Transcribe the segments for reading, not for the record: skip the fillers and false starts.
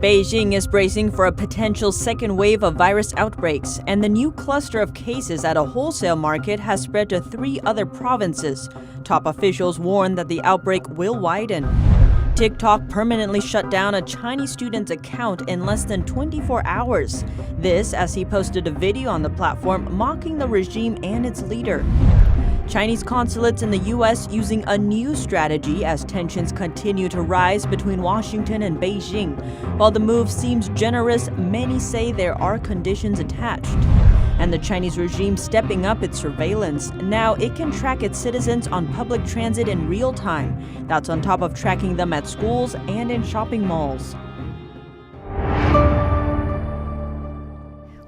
Beijing is bracing for a potential second wave of virus outbreaks, and the new cluster of cases at a wholesale market has spread to 3 other provinces. Top officials warn that the outbreak will widen. TikTok permanently shut down a Chinese student's account in less than 24 hours. This as he posted a video on the platform mocking the regime and its leader. Chinese consulates in the U.S. using a new strategy as tensions continue to rise between Washington and Beijing. While the move seems generous, many say there are conditions attached. And the Chinese regime stepping up its surveillance. Now it can track its citizens on public transit in real time. That's on top of tracking them at schools and in shopping malls.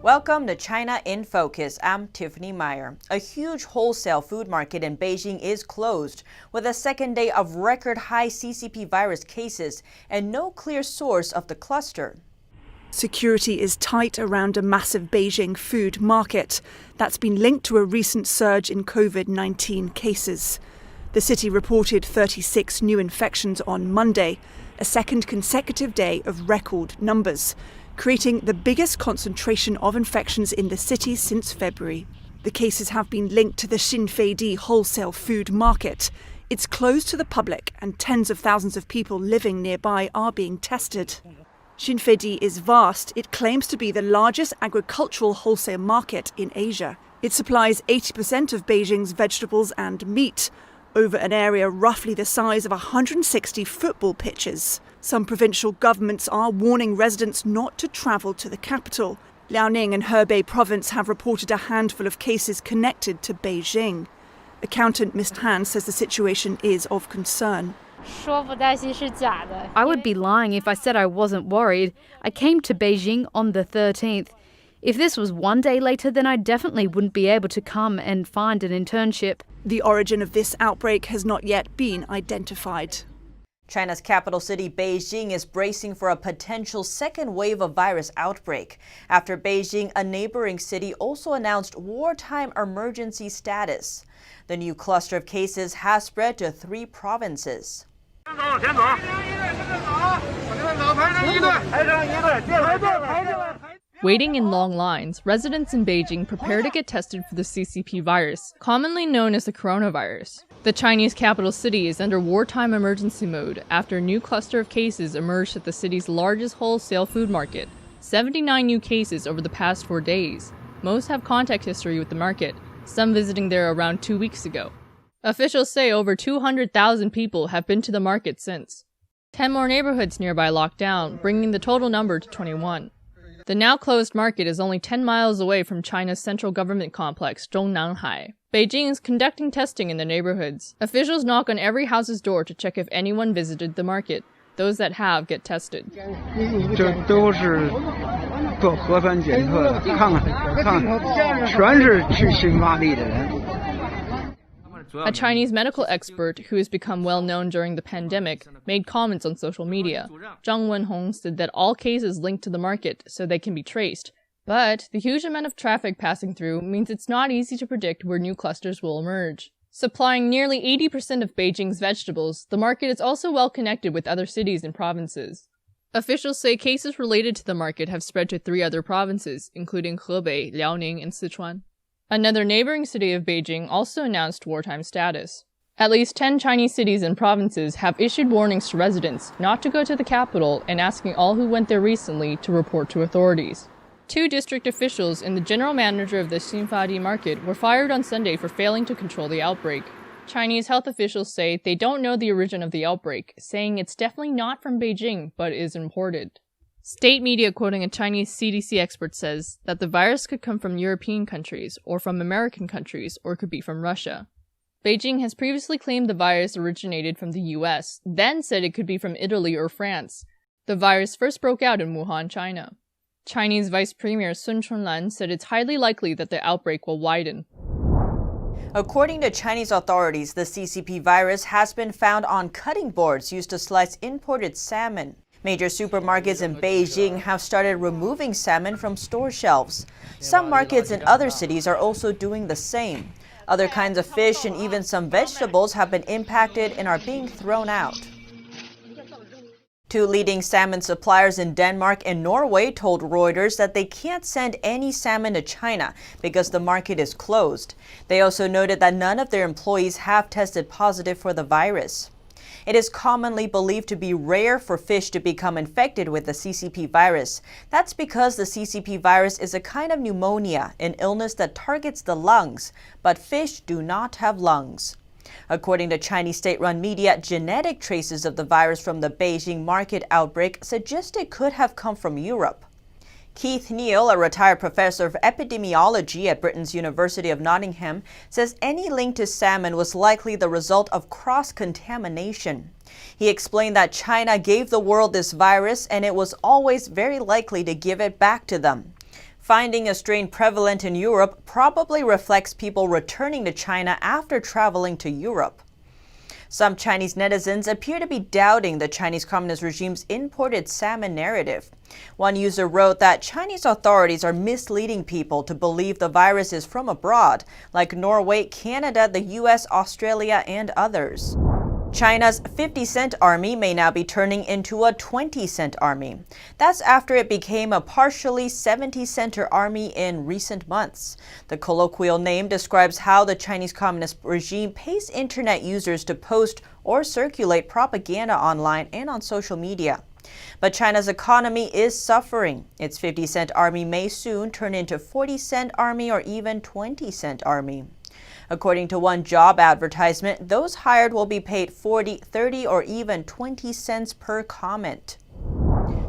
Welcome to China in Focus. I'm Tiffany Meyer. A huge wholesale food market in Beijing is closed, with a second day of record high CCP virus cases and no clear source of the cluster. Security is tight around a massive Beijing food market that's been linked to a recent surge in COVID-19 cases. The city reported 36 new infections on Monday, a second consecutive day of record numbers, creating the biggest concentration of infections in the city since February. The cases have been linked to the Xinfei wholesale food market. It's closed to the public and tens of thousands of people living nearby are being tested. Xinfei is vast. It claims to be the largest agricultural wholesale market in Asia. It supplies 80% of Beijing's vegetables and meat, over an area roughly the size of 160 football pitches. Some provincial governments are warning residents not to travel to the capital. Liaoning and Hebei province have reported a handful of cases connected to Beijing. Accountant Ms. Han says the situation is of concern. I would be lying if I said I wasn't worried. I came to Beijing on the 13th. If this was one day later, then I definitely wouldn't be able to come and find an internship. The origin of this outbreak has not yet been identified. China's capital city, Beijing, is bracing for a potential second wave of virus outbreak. After Beijing, a neighboring city also announced wartime emergency status. The new cluster of cases has spread to 3 provinces. Waiting in long lines, residents in Beijing prepare to get tested for the CCP virus, commonly known as the coronavirus. The Chinese capital city is under wartime emergency mode after a new cluster of cases emerged at the city's largest wholesale food market. 79 new cases over the past 4 days. Most have contact history with the market, some visiting there around 2 weeks ago. Officials say over 200,000 people have been to the market since. 10 more neighborhoods nearby locked down, bringing the total number to 21. The now closed market is only 10 miles away from China's central government complex, Zhongnanhai. Beijing is conducting testing in the neighborhoods. Officials knock on every house's door to check if anyone visited the market. Those that have get tested. A Chinese medical expert who has become well known during the pandemic made comments on social media. Zhang Wenhong said that all cases linked to the market so they can be traced. But the huge amount of traffic passing through means it's not easy to predict where new clusters will emerge. Supplying nearly 80% of Beijing's vegetables, the market is also well connected with other cities and provinces. Officials say cases related to the market have spread to 3 other provinces, including Hebei, Liaoning, and Sichuan. Another neighboring city of Beijing also announced wartime status. At least 10 Chinese cities and provinces have issued warnings to residents not to go to the capital and asking all who went there recently to report to authorities. 2 district officials and the general manager of the Xinfei market were fired on Sunday for failing to control the outbreak. Chinese health officials say they don't know the origin of the outbreak, saying it's definitely not from Beijing but is imported. State media quoting a Chinese CDC expert says that the virus could come from European countries, or from American countries, or could be from Russia. Beijing has previously claimed the virus originated from the US, then said it could be from Italy or France. The virus first broke out in Wuhan, China. Chinese Vice Premier Sun Chunlan said it's highly likely that the outbreak will widen. According to Chinese authorities, the CCP virus has been found on cutting boards used to slice imported salmon. Major supermarkets in Beijing have started removing salmon from store shelves. Some markets in other cities are also doing the same. Other kinds of fish and even some vegetables have been impacted and are being thrown out. Two leading salmon suppliers in Denmark and Norway told Reuters that they can't send any salmon to China because the market is closed. They also noted that none of their employees have tested positive for the virus. It is commonly believed to be rare for fish to become infected with the CCP virus. That's because the CCP virus is a kind of pneumonia, an illness that targets the lungs, but fish do not have lungs. According to Chinese state-run media, genetic traces of the virus from the Beijing market outbreak suggest it could have come from Europe. Keith Neal, a retired professor of epidemiology at Britain's University of Nottingham, says any link to salmon was likely the result of cross-contamination. He explained that China gave the world this virus and it was always very likely to give it back to them. Finding a strain prevalent in Europe probably reflects people returning to China after traveling to Europe. Some Chinese netizens appear to be doubting the Chinese Communist regime's imported salmon narrative. One user wrote that Chinese authorities are misleading people to believe the virus is from abroad, like Norway, Canada, the US, Australia, and others. China's 50-cent army may now be turning into a 20-cent army. That's after it became a partially 70-center army in recent months. The colloquial name describes how the Chinese Communist regime pays internet users to post or circulate propaganda online and on social media. But China's economy is suffering. Its 50-cent army may soon turn into 40-cent army or even 20-cent army. According to one job advertisement, those hired will be paid 40, 30, or even 20 cents per comment.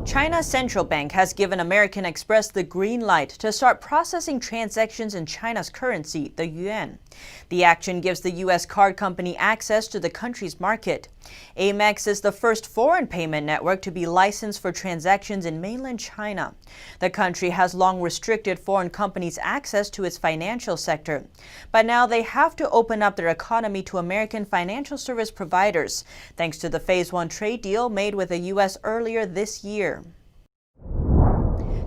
China's central bank has given American Express the green light to start processing transactions in China's currency, the yuan. The action gives the U.S. card company access to the country's market. Amex is the first foreign payment network to be licensed for transactions in mainland China. The country has long restricted foreign companies' access to its financial sector. But now they have to open up their economy to American financial service providers, thanks to the Phase 1 trade deal made with the U.S. earlier this year.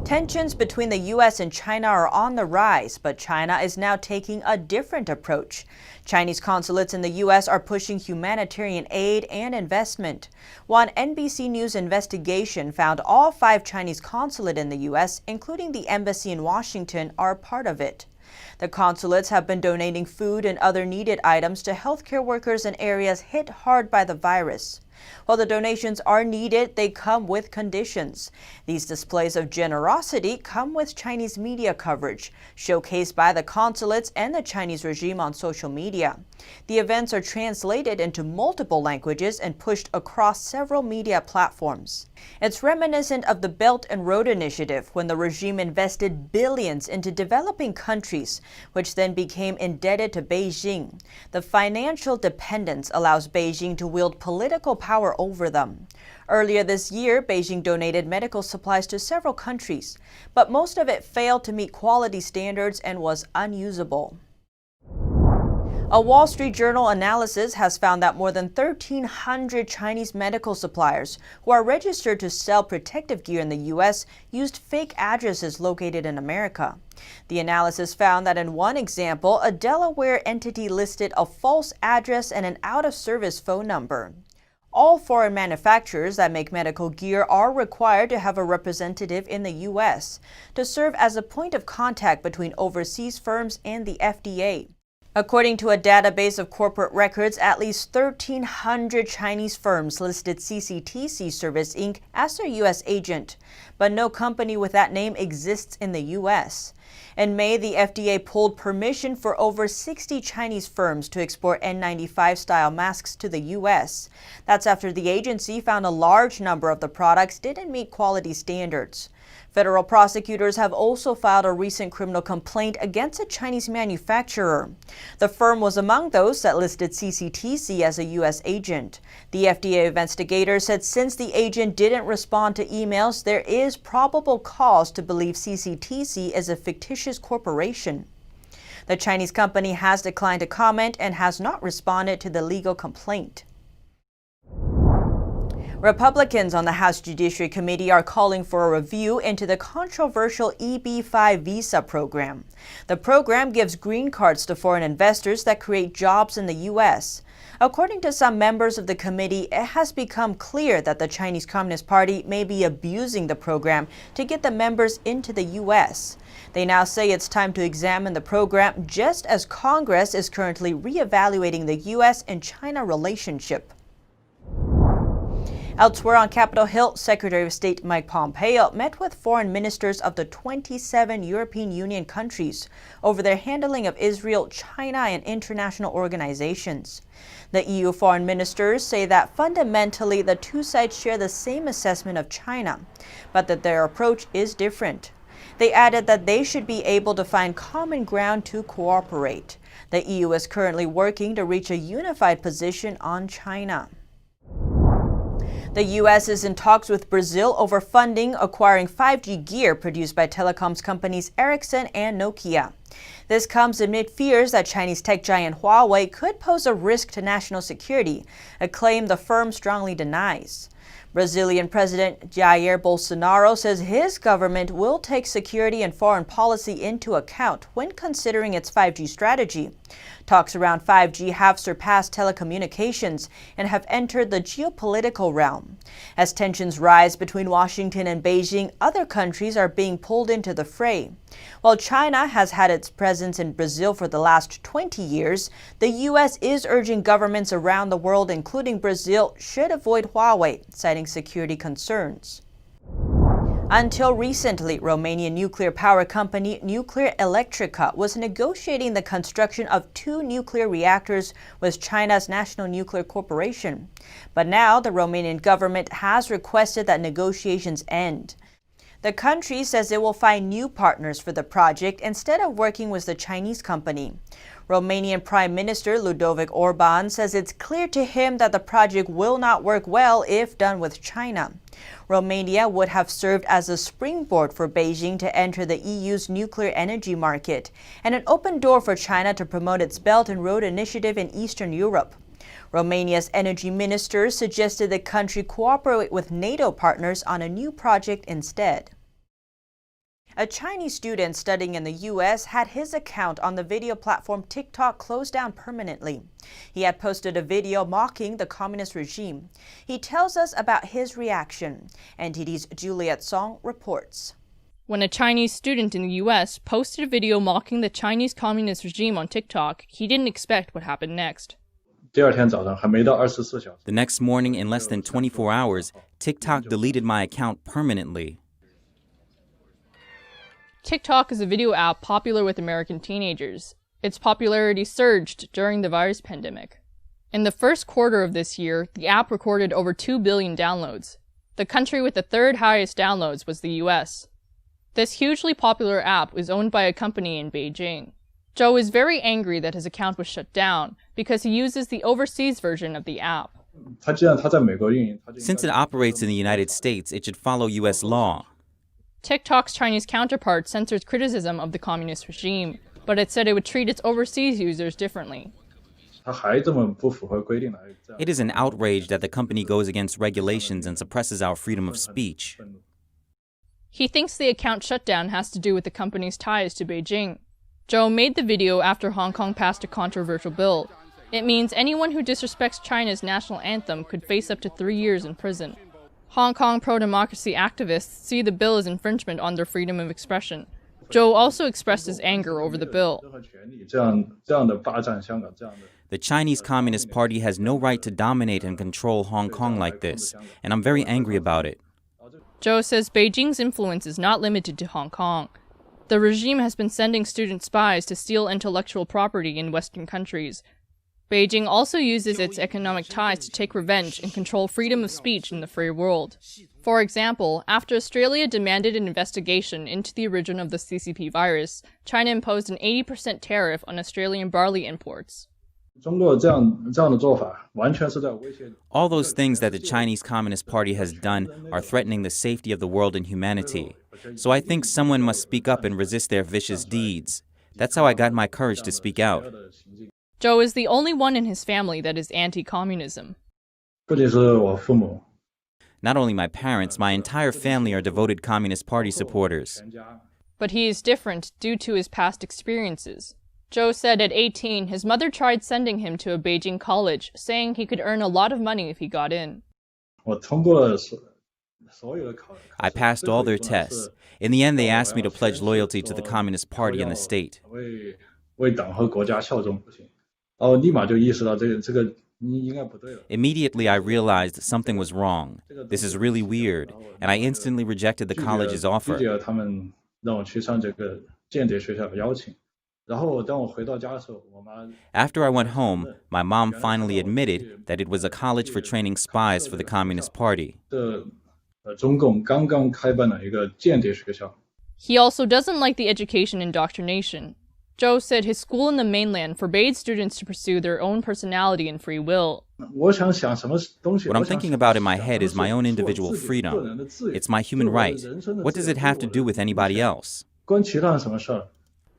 Tensions between the U.S. and China are on the rise, but China is now taking a different approach. Chinese consulates in the U.S. are pushing humanitarian aid and investment. One NBC News investigation found all 5 Chinese consulates in the U.S., including the embassy in Washington, are part of it. The consulates have been donating food and other needed items to healthcare workers in areas hit hard by the virus. While the donations are needed, they come with conditions. These displays of generosity come with Chinese media coverage, showcased by the consulates and the Chinese regime on social media. The events are translated into multiple languages and pushed across several media platforms. It's reminiscent of the Belt and Road Initiative, when the regime invested billions into developing countries, which then became indebted to Beijing. The financial dependence allows Beijing to wield political power over them. Earlier this year, Beijing donated medical supplies to several countries, but most of it failed to meet quality standards and was unusable. A Wall Street Journal analysis has found that more than 1,300 Chinese medical suppliers who are registered to sell protective gear in the U.S. used fake addresses located in America. The analysis found that in one example, a Delaware entity listed a false address and an out-of-service phone number. All foreign manufacturers that make medical gear are required to have a representative in the U.S. to serve as a point of contact between overseas firms and the FDA. According to a database of corporate records, at least 1,300 Chinese firms listed CCTC Service Inc. as their U.S. agent, but no company with that name exists in the U.S. In May, the FDA pulled permission for over 60 Chinese firms to export N95-style masks to the U.S. That's after the agency found a large number of the products didn't meet quality standards. Federal prosecutors have also filed a recent criminal complaint against a Chinese manufacturer. The firm was among those that listed CCTC as a U.S. agent. The FDA investigator said since the agent didn't respond to emails, there is probable cause to believe CCTC is a fictitious corporation. The Chinese company has declined to comment and has not responded to the legal complaint. Republicans on the House Judiciary Committee are calling for a review into the controversial EB-5 visa program. The program gives green cards to foreign investors that create jobs in the U.S. According to some members of the committee, it has become clear that the Chinese Communist Party may be abusing the program to get the members into the U.S. They now say it's time to examine the program, just as Congress is currently reevaluating the U.S. and China relationship. Elsewhere on Capitol Hill, Secretary of State Mike Pompeo met with foreign ministers of the 27 European Union countries over their handling of Israel, China, and international organizations. The EU foreign ministers say that fundamentally the two sides share the same assessment of China, but that their approach is different. They added that they should be able to find common ground to cooperate. The EU is currently working to reach a unified position on China. The U.S. is in talks with Brazil over funding acquiring 5G gear produced by telecoms companies Ericsson and Nokia. This comes amid fears that Chinese tech giant Huawei could pose a risk to national security, a claim the firm strongly denies. Brazilian President Jair Bolsonaro says his government will take security and foreign policy into account when considering its 5G strategy. Talks around 5G have surpassed telecommunications and have entered the geopolitical realm. As tensions rise between Washington and Beijing, other countries are being pulled into the fray. While China has had its presence in Brazil for the last 20 years, the U.S. is urging governments around the world, including Brazil, should avoid Huawei, citing security concerns. Until recently, Romanian nuclear power company Nuclear Electrica was negotiating the construction of 2 nuclear reactors with China's National Nuclear Corporation. But now the Romanian government has requested that negotiations end. The country says it will find new partners for the project instead of working with the Chinese company. Romanian Prime Minister Ludovic Orban says it's clear to him that the project will not work well if done with China. Romania would have served as a springboard for Beijing to enter the EU's nuclear energy market and an open door for China to promote its Belt and Road Initiative in Eastern Europe. Romania's energy minister suggested the country cooperate with NATO partners on a new project instead. A Chinese student studying in the U.S. had his account on the video platform TikTok closed down permanently. He had posted a video mocking the communist regime. He tells us about his reaction. NTD's Juliet Song reports. When a Chinese student in the U.S. posted a video mocking the Chinese communist regime on TikTok, he didn't expect what happened next. The next morning, in less than 24 hours, TikTok deleted my account permanently. TikTok is a video app popular with American teenagers. Its popularity surged during the virus pandemic. In the first quarter of this year, the app recorded over 2 billion downloads. The country with the third highest downloads was the US. This hugely popular app is owned by a company in Beijing. Joe is very angry that his account was shut down because he uses the overseas version of the app. Since it operates in the United States, it should follow U.S. law. TikTok's Chinese counterpart censors criticism of the communist regime, but it said it would treat its overseas users differently. It is an outrage that the company goes against regulations and suppresses our freedom of speech. He thinks the account shutdown has to do with the company's ties to Beijing. Joe made the video after Hong Kong passed a controversial bill. It means anyone who disrespects China's national anthem could face up to 3 years in prison. Hong Kong pro-democracy activists see the bill as infringement on their freedom of expression. Joe also expressed his anger over the bill. The Chinese Communist Party has no right to dominate and control Hong Kong like this, and I'm very angry about it. Joe says Beijing's influence is not limited to Hong Kong. The regime has been sending student spies to steal intellectual property in Western countries. Beijing also uses its economic ties to take revenge and control freedom of speech in the free world. For example, after Australia demanded an investigation into the origin of the CCP virus, China imposed an 80% tariff on Australian barley imports. All those things that the Chinese Communist Party has done are threatening the safety of the world and humanity. So I think someone must speak up and resist their vicious deeds. That's how I got my courage to speak out. Joe is the only one in his family that is anti-communism. Not only my parents, my entire family are devoted Communist Party supporters. But he is different due to his past experiences. Zhou said at 18, his mother tried sending him to a Beijing college, saying he could earn a lot of money if he got in. I passed all their tests. In the end, they asked me to pledge loyalty to the Communist Party and the state. Immediately, I realized something was wrong. This is really weird, and I instantly rejected the college's offer. After I went home, my mom finally admitted that it was a college for training spies for the Communist Party. He also doesn't like the education indoctrination. Zhou said his school in the mainland forbade students to pursue their own personality and free will. What I'm thinking about in my head is my own individual freedom. It's my human right. What does it have to do with anybody else?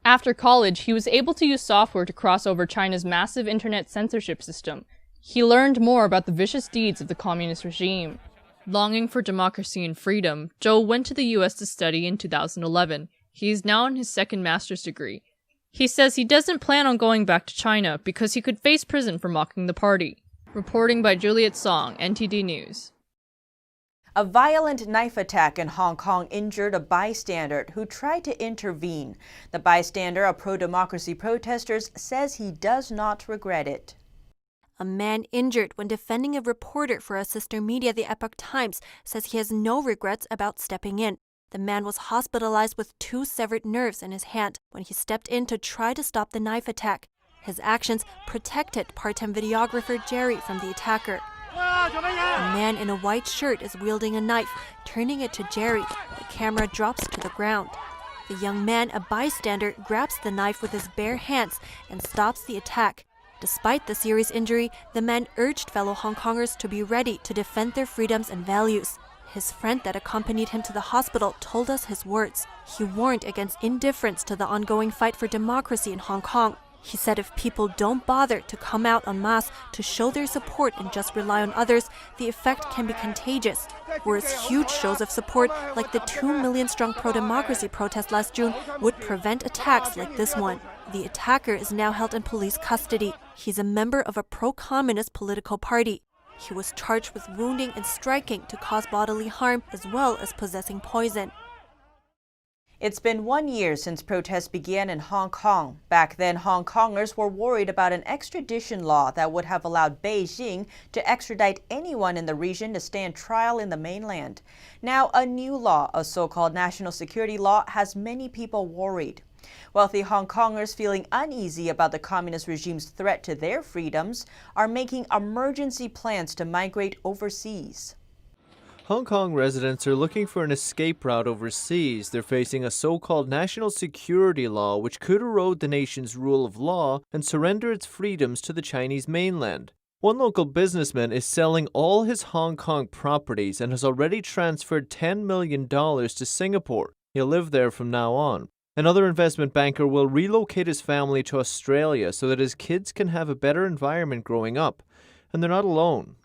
After college, he was able to use software to cross over China's massive internet censorship system. He learned more about the vicious deeds of the communist regime. Longing for democracy and freedom, Zhou went to the US to study in 2011. He is now in his second master's degree. He says he doesn't plan on going back to China because he could face prison for mocking the party. Reporting by Juliet Song, NTD News. A violent knife attack in Hong Kong injured a bystander who tried to intervene. The bystander, a pro-democracy protester, says he does not regret it. A man injured when defending a reporter for a sister media, The Epoch Times, says he has no regrets about stepping in. The man was hospitalized with 2 severed nerves in his hand when he stepped in to try to stop the knife attack. His actions protected part-time videographer Jerry from the attacker. A man in a white shirt is wielding a knife, turning it to Jerry. The camera drops to the ground. The young man, a bystander, grabs the knife with his bare hands and stops the attack. Despite the serious injury, the man urged fellow Hong Kongers to be ready to defend their freedoms and values. His friend that accompanied him to the hospital told us his words. He warned against indifference to the ongoing fight for democracy in Hong Kong. He said if people don't bother to come out en masse to show their support and just rely on others, the effect can be contagious. Whereas huge shows of support, like the 2 million-strong pro-democracy protest last June, would prevent attacks like this one. The attacker is now held in police custody. He's a member of a pro-communist political party. He was charged with wounding and striking to cause bodily harm, as well as possessing poison. It's been 1 year since protests began in Hong Kong. Back then, Hong Kongers were worried about an extradition law that would have allowed Beijing to extradite anyone in the region to stand trial in the mainland. Now, a new law, a so-called national security law, has many people worried. Wealthy Hong Kongers feeling uneasy about the communist regime's threat to their freedoms are making emergency plans to migrate overseas. Hong Kong residents are looking for an escape route overseas. They're facing a so-called national security law which could erode the nation's rule of law and surrender its freedoms to the Chinese mainland. One local businessman is selling all his Hong Kong properties and has already transferred $10 million to Singapore. He'll live there from now on. Another investment banker will relocate his family to Australia so that his kids can have a better environment growing up. And they're not alone.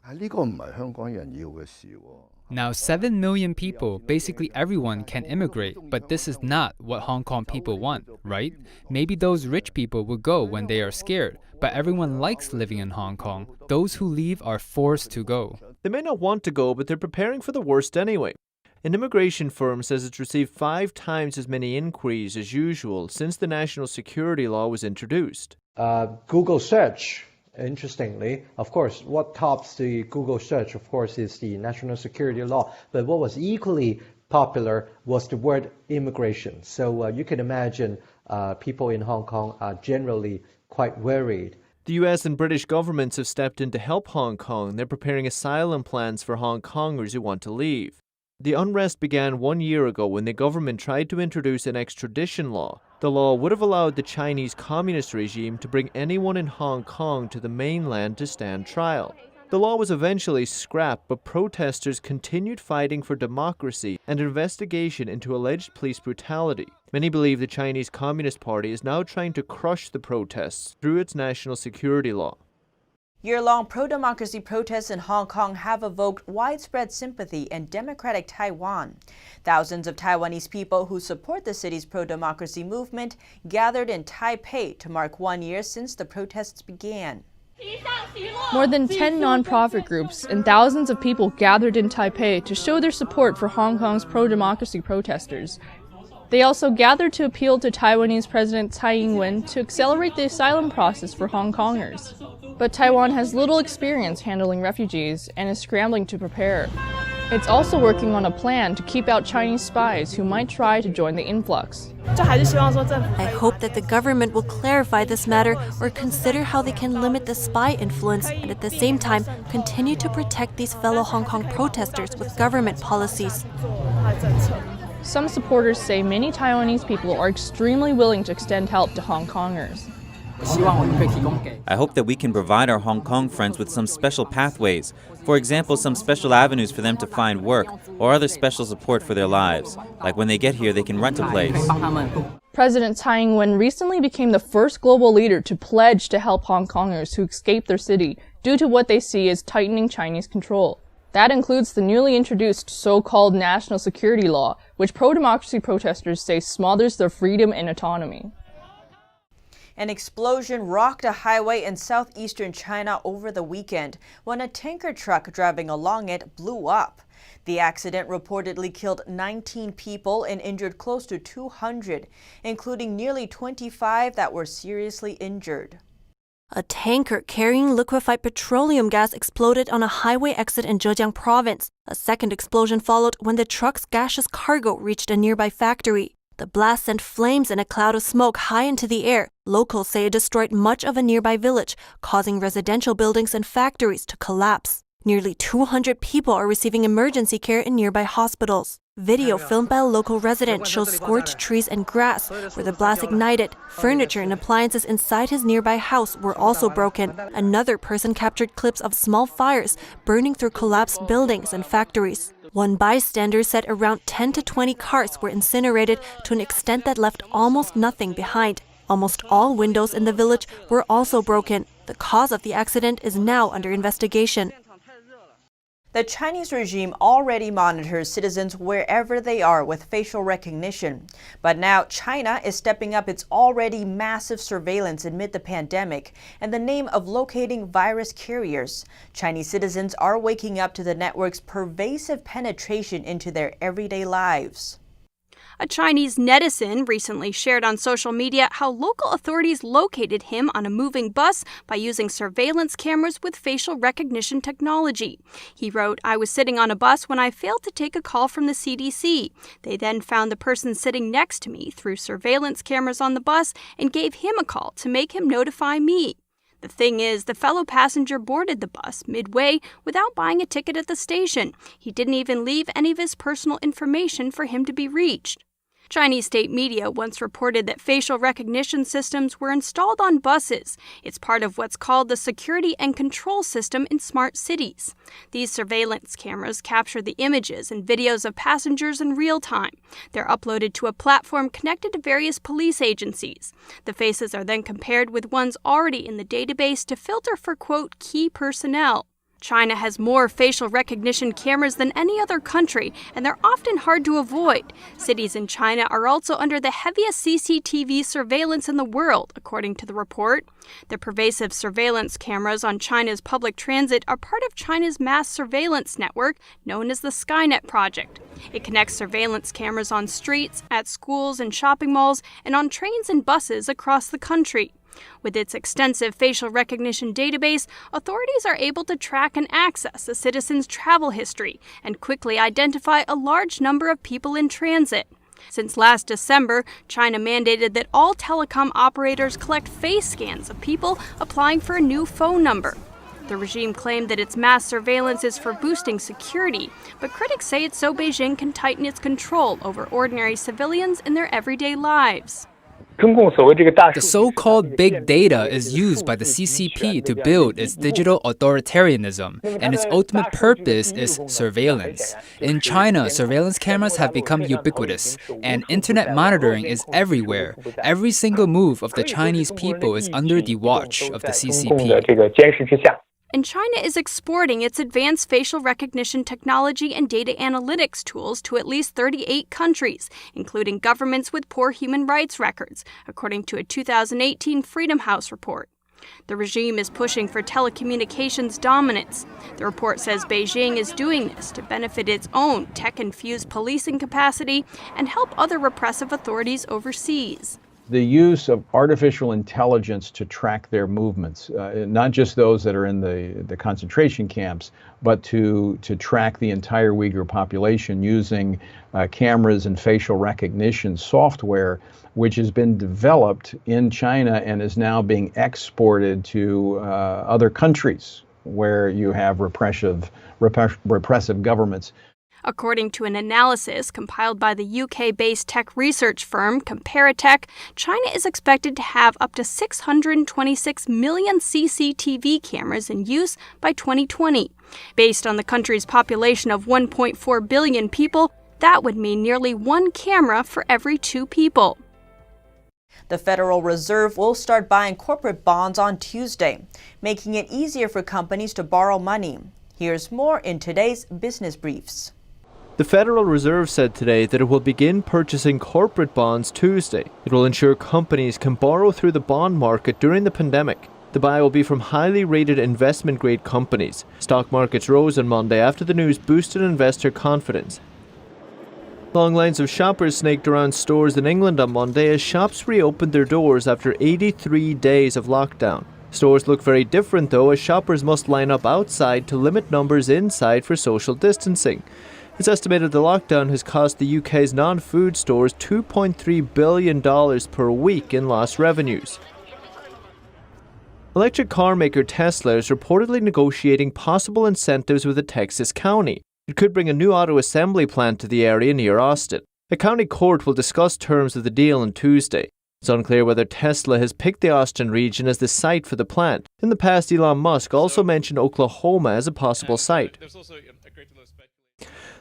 Now 7 million people, basically everyone, can immigrate, but this is not what Hong Kong people want, right? Maybe those rich people will go when they are scared, but everyone likes living in Hong Kong. Those who leave are forced to go. They may not want to go, but they're preparing for the worst anyway. An immigration firm says it's received 5 times as many inquiries as usual since the national security law was introduced. Google search, interestingly, of course, what tops the Google search, of course, is the national security law. But what was equally popular was the word immigration. So you can imagine people in Hong Kong are generally quite worried. The US and British governments have stepped in to help Hong Kong. They're preparing asylum plans for Hong Kongers who want to leave. The unrest began 1 year ago when the government tried to introduce an extradition law. The law would have allowed the Chinese communist regime to bring anyone in Hong Kong to the mainland to stand trial. The law was eventually scrapped, but protesters continued fighting for democracy and investigation into alleged police brutality. Many believe the Chinese Communist Party is now trying to crush the protests through its national security law. Year-long pro-democracy protests in Hong Kong have evoked widespread sympathy in democratic Taiwan. Thousands of Taiwanese people who support the city's pro-democracy movement gathered in Taipei to mark 1 year since the protests began. More than 10 non-profit groups and thousands of people gathered in Taipei to show their support for Hong Kong's pro-democracy protesters. They also gathered to appeal to Taiwanese President Tsai Ing-wen to accelerate the asylum process for Hong Kongers. But Taiwan has little experience handling refugees and is scrambling to prepare. It's also working on a plan to keep out Chinese spies who might try to join the influx. I hope that the government will clarify this matter or consider how they can limit the spy influence and at the same time continue to protect these fellow Hong Kong protesters with government policies. Some supporters say many Taiwanese people are extremely willing to extend help to Hong Kongers. I hope that we can provide our Hong Kong friends with some special pathways. For example, some special avenues for them to find work or other special support for their lives. Like when they get here, they can rent a place. President Tsai Ing-wen recently became the first global leader to pledge to help Hong Kongers who escaped their city due to what they see as tightening Chinese control. That includes the newly introduced so-called national security law, which pro-democracy protesters say smothers their freedom and autonomy. An explosion rocked a highway in southeastern China over the weekend when a tanker truck driving along it blew up. The accident reportedly killed 19 people and injured close to 200, including nearly 25 that were seriously injured. A tanker carrying liquefied petroleum gas exploded on a highway exit in Zhejiang province. A second explosion followed when the truck's gaseous cargo reached a nearby factory. The blast sent flames and a cloud of smoke high into the air. Locals say it destroyed much of a nearby village, causing residential buildings and factories to collapse. Nearly 200 people are receiving emergency care in nearby hospitals. Video filmed by a local resident shows scorched trees and grass where the blast ignited. Furniture and appliances inside his nearby house were also broken. Another person captured clips of small fires burning through collapsed buildings and factories. One bystander said around 10 to 20 cars were incinerated to an extent that left almost nothing behind. Almost all windows in the village were also broken. The cause of the accident is now under investigation. The Chinese regime already monitors citizens wherever they are with facial recognition. But now China is stepping up its already massive surveillance amid the pandemic in the name of locating virus carriers. Chinese citizens are waking up to the network's pervasive penetration into their everyday lives. A Chinese netizen recently shared on social media how local authorities located him on a moving bus by using surveillance cameras with facial recognition technology. He wrote, "I was sitting on a bus when I failed to take a call from the CDC. They then found the person sitting next to me through surveillance cameras on the bus and gave him a call to make him notify me. The thing is, the fellow passenger boarded the bus midway without buying a ticket at the station. He didn't even leave any of his personal information for him to be reached." Chinese state media once reported that facial recognition systems were installed on buses. It's part of what's called the security and control system in smart cities. These surveillance cameras capture the images and videos of passengers in real time. They're uploaded to a platform connected to various police agencies. The faces are then compared with ones already in the database to filter for, quote, key personnel. China has more facial recognition cameras than any other country, and they're often hard to avoid. Cities in China are also under the heaviest CCTV surveillance in the world, according to the report. The pervasive surveillance cameras on China's public transit are part of China's mass surveillance network known as the Skynet project. It connects surveillance cameras on streets, at schools and shopping malls, and on trains and buses across the country. With its extensive facial recognition database, authorities are able to track and access a citizen's travel history and quickly identify a large number of people in transit. Since last December, China mandated that all telecom operators collect face scans of people applying for a new phone number. The regime claimed that its mass surveillance is for boosting security, but critics say it's so Beijing can tighten its control over ordinary civilians in their everyday lives. The so-called big data is used by the CCP to build its digital authoritarianism, and its ultimate purpose is surveillance. In China, surveillance cameras have become ubiquitous, and internet monitoring is everywhere. Every single move of the Chinese people is under the watch of the CCP. And China is exporting its advanced facial recognition technology and data analytics tools to at least 38 countries, including governments with poor human rights records, according to a 2018 Freedom House report. The regime is pushing for telecommunications dominance. The report says Beijing is doing this to benefit its own tech-infused policing capacity and help other repressive authorities overseas. The use of artificial intelligence to track their movements, not just those that are in the concentration camps, but to track the entire Uyghur population using cameras and facial recognition software, which has been developed in China and is now being exported to other countries where you have repressive governments. According to an analysis compiled by the UK-based tech research firm Comparatech, China is expected to have up to 626 million CCTV cameras in use by 2020. Based on the country's population of 1.4 billion people, that would mean nearly one camera for every 2 people. The Federal Reserve will start buying corporate bonds on Tuesday, making it easier for companies to borrow money. Here's more in today's Business Briefs. The Federal Reserve said today that it will begin purchasing corporate bonds Tuesday. It will ensure companies can borrow through the bond market during the pandemic. The buy will be from highly rated investment-grade companies. Stock markets rose on Monday after the news boosted investor confidence. Long lines of shoppers snaked around stores in England on Monday as shops reopened their doors after 83 days of lockdown. Stores look very different though, as shoppers must line up outside to limit numbers inside for social distancing. It's estimated the lockdown has cost the UK's non-food stores $2.3 billion per week in lost revenues. Electric car maker Tesla is reportedly negotiating possible incentives with a Texas county. It could bring a new auto assembly plant to the area near Austin. A county court will discuss terms of the deal on Tuesday. It's unclear whether Tesla has picked the Austin region as the site for the plant. In the past, Elon Musk also mentioned Oklahoma as a possible site.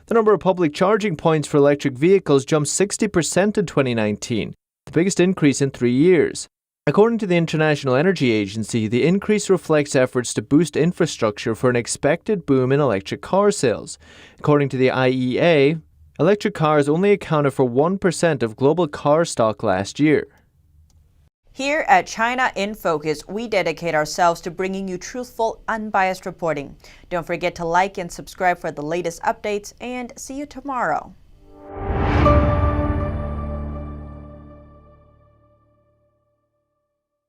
The number of public charging points for electric vehicles jumped 60% in 2019, the biggest increase in 3 years. According to the International Energy Agency, the increase reflects efforts to boost infrastructure for an expected boom in electric car sales. According to the IEA, electric cars only accounted for 1% of global car stock last year. Here at China in Focus, we dedicate ourselves to bringing you truthful, unbiased reporting. Don't forget to like and subscribe for the latest updates, and see you tomorrow.